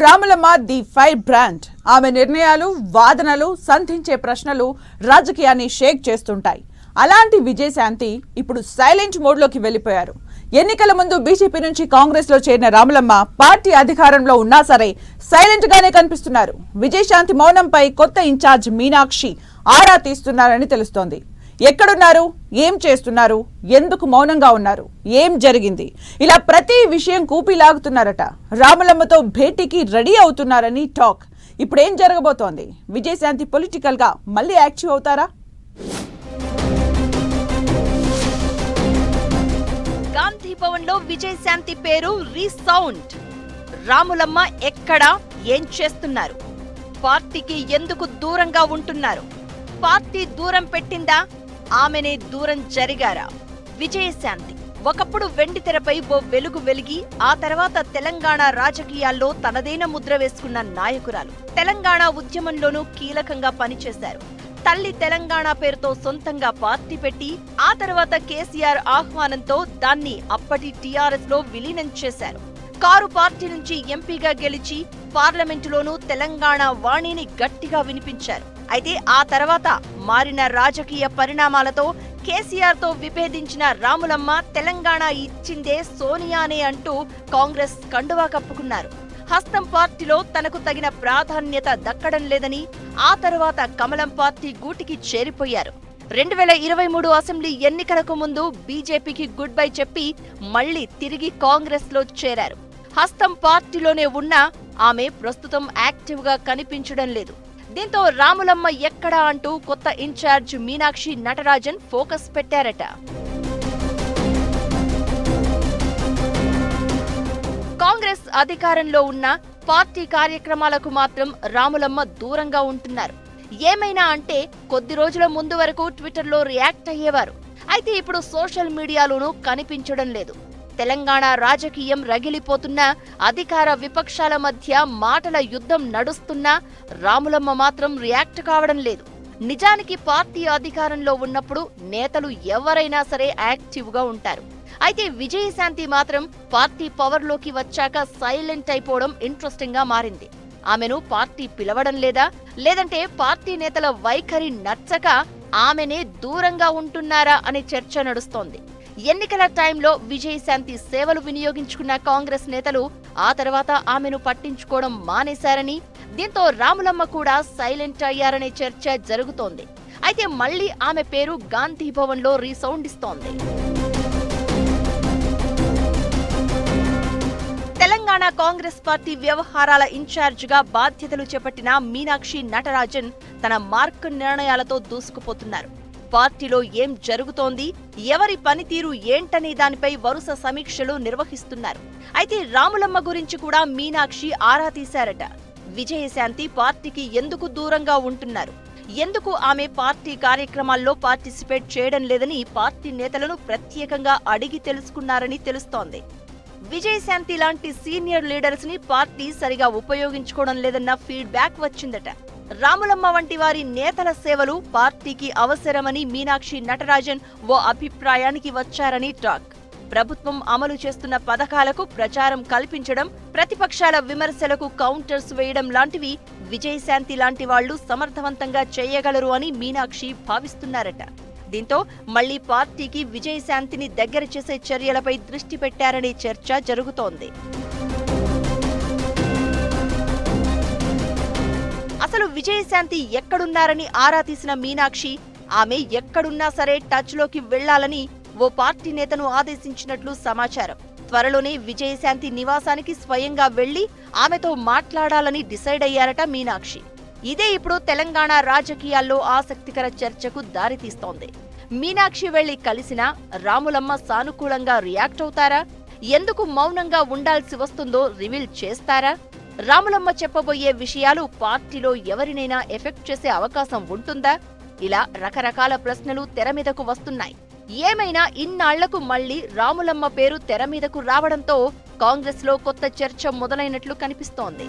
Ramulamma the fire brand. ఆమె నిర్ణయాలు, వాదనలు, సంధించే ప్రశ్నలు రాజకీయాన్ని షేక్ చేస్తుంటాయి. అలాంటి విజయశాంతి ఇప్పుడు సైలెంట్ మోడ్లోకి వెళ్లిపోయారు. ఎన్నికల ముందు బీజేపీ నుంచి కాంగ్రెస్ లో చేరిన రాములమ్మ పార్టీ అధికారంలో ఉన్నా సరే సైలెంట్ గానే కనిపిస్తున్నారు. విజయశాంతి మౌనంపై కొత్త ఇన్ఛార్జ్ మీనాక్షి ఆరా తీస్తున్నారని తెలుస్తోంది. ఎక్కడున్నారు, ఏం చేస్తున్నారు, ఎందుకు మౌనంగా ఉన్నారు, ఏం జరిగింది, ఇలా ప్రతి విషయం కూపిలాగుతున్నారట. రాములమ్మతో భేటీకి రెడీ అవుతున్నారని టాక్. ఇప్పుడు ఏం జరగబోతోంది? విజయశాంతి పొలిటికల్ గా మళ్ళీ యాక్టివ్ అవుతారా? గాంధీ భవన్ లో విజయశాంతి పేరు రీసౌండ్. రాములమ్మ ఎక్కడ, ఏం చేస్తున్నారు, పార్టీకి ఎందుకు దూరంగా ఉంటున్నారు, పార్టీ దూరం పెట్టిందా, ఆమెనే దూరం జరిగారా? విజయశాంతి ఒకప్పుడు వెండితెరపై ఓ వెలుగు వెలిగి ఆ తర్వాత తెలంగాణ రాజకీయాల్లో తనదైన ముద్ర వేసుకున్న నాయకురాలు. తెలంగాణ ఉద్యమంలోనూ కీలకంగా పనిచేశారు. తల్లి తెలంగాణ పేరుతో సొంతంగా పార్టీ పెట్టి ఆ తర్వాత కేసీఆర్ ఆహ్వానంతో దాన్ని అప్పటి టీఆర్ఎస్ లో విలీనం చేశారు. కారు పార్టీ నుంచి ఎంపీగా గెలిచి పార్లమెంటులోనూ తెలంగాణ వాణిని గట్టిగా వినిపించారు. అయితే ఆ తర్వాత మారిన రాజకీయ పరిణామాలతో కేసీఆర్ తో విభేదించిన రాములమ్మ తెలంగాణ ఇచ్చిందే సోనియానే అంటూ కాంగ్రెస్ కండువా కప్పుకున్నారు. హస్తం పార్టీలో తనకు తగిన ప్రాధాన్యత దక్కడం లేదని ఆ తర్వాత కమలం పార్టీ గూటికి చేరిపోయారు. 2023 అసెంబ్లీ ఎన్నికలకు ముందు బీజేపీకి గుడ్ బై చెప్పి మళ్లీ తిరిగి కాంగ్రెస్ లో చేరారు. హస్తం పార్టీలోనే ఉన్నా ఆమె ప్రస్తుతం యాక్టివ్ గా కనిపించడం లేదు. దీంతో రాములమ్మ ఎక్కడా అంటూ కొత్త ఇన్ఛార్జ్ మీనాక్షి నటరాజన్ ఫోకస్ పెట్టారట. కాంగ్రెస్ అధికారంలో ఉన్న పార్టీ కార్యక్రమాలకు మాత్రం రాములమ్మ దూరంగా ఉంటున్నారు. ఏమైనా అంటే కొద్ది రోజుల ముందు వరకు ట్విట్టర్లో రియాక్ట్ అయ్యేవారు. అయితే ఇప్పుడు సోషల్ మీడియాలోనూ కనిపించడం లేదు. తెలంగాణ రాజకీయం రగిలిపోతున్నా, అధికార విపక్షాల మధ్య మాటల యుద్ధం నడుస్తున్నా రాములమ్మ మాత్రం రియాక్ట్ కావడం లేదు. నిజానికి పార్టీ అధికారంలో ఉన్నప్పుడు నేతలు ఎవరైనా సరే యాక్టివ్ గా ఉంటారు. అయితే విజయశాంతి మాత్రం పార్టీ పవర్లోకి వచ్చాక సైలెంట్ అయిపోవడం ఇంట్రెస్టింగ్ గా మారింది. ఆమెను పార్టీ పిలవడం లేదా, లేదంటే పార్టీ నేతల వైఖరి నచ్చక ఆమెనే దూరంగా ఉంటున్నారా అనే చర్చ నడుస్తోంది. ఎన్నికల టైంలో విజయశాంతి సేవలు వినియోగించుకున్న కాంగ్రెస్ నేతలు ఆ తర్వాత ఆమెను పట్టించుకోవడం మానేశారని, దీంతో రాములమ్మ కూడా సైలెంట్ అయ్యారనే చర్చ జరుగుతోంది. అయితే మళ్లీ ఆమె పేరు గాంధీ భవన్ లో రీసౌండ్ ఇస్తోంది. తెలంగాణ కాంగ్రెస్ పార్టీ వ్యవహారాల ఇన్ఛార్జ్ గా బాధ్యతలు చేపట్టిన మీనాక్షి నటరాజన్ తన మార్క్ నిర్ణయాలతో దూసుకుపోతున్నారు. పార్టీలో ఏం జరుగుతోంది, ఎవరి పనితీరు ఏంటనే దానిపై వరుస సమీక్షలు నిర్వహిస్తున్నారు. అయితే రాములమ్మ గురించి కూడా మీనాక్షి ఆరా తీశారట. విజయశాంతి పార్టీకి ఎందుకు దూరంగా ఉంటున్నారు, ఎందుకు ఆమె పార్టీ కార్యక్రమాల్లో పార్టిసిపేట్ చేయడం లేదని పార్టీ నేతలను ప్రత్యేకంగా అడిగి తెలుసుకున్నారని తెలుస్తోంది. విజయశాంతి లాంటి సీనియర్ లీడర్స్ ని పార్టీ సరిగా ఉపయోగించుకోవడం లేదన్న ఫీడ్బ్యాక్ వచ్చిందట. రాములమ్మ వంటి వారి నేతల సేవలు పార్టీకి అవసరమని మీనాక్షి నటరాజన్ ఓ అభిప్రాయానికి వచ్చారని టాక్. ప్రభుత్వం అమలు చేస్తున్న పథకాలకు ప్రచారం కల్పించడం, ప్రతిపక్షాల విమర్శలకు కౌంటర్స్ వేయడం లాంటివి విజయశాంతి లాంటి వాళ్లు సమర్థవంతంగా చేయగలరు అని మీనాక్షి భావిస్తున్నారట. దీంతో మళ్లీ పార్టీకి విజయశాంతిని దగ్గర చేసే చర్యలపై దృష్టి పెట్టారనే చర్చ జరుగుతోంది. అసలు విజయశాంతి ఎక్కడున్నారని ఆరా తీసిన మీనాక్షి ఆమె ఎక్కడున్నా సరే టచ్ లోకి వెళ్లాలని ఓ పార్టీ నేతను ఆదేశించినట్లు సమాచారం. త్వరలోనే విజయశాంతి నివాసానికి స్వయంగా వెళ్లి ఆమెతో మాట్లాడాలని డిసైడ్ అయ్యారట మీనాక్షి. ఇదే ఇప్పుడు తెలంగాణ రాజకీయాల్లో ఆసక్తికర చర్చకు దారితీస్తోంది. మీనాక్షి వెళ్లి కలిసినా రాములమ్మ సానుకూలంగా రియాక్ట్ అవుతారా, ఎందుకు మౌనంగా ఉండాల్సి వస్తుందో రివీల్ చేస్తారా, రాములమ్మ చెప్పబోయే విషయాలు పార్టీలో ఎవరినైనా ఎఫెక్ట్ చేసే అవకాశం ఉంటుందా, ఇలా రకరకాల ప్రశ్నలు తెర మీదకు వస్తున్నాయి. ఏమైనా ఇన్నాళ్లకు మళ్లీ రాములమ్మ పేరు తెర మీదకు రావడంతో కాంగ్రెస్ లో కొత్త చర్చ మొదలైనట్లు కనిపిస్తోంది.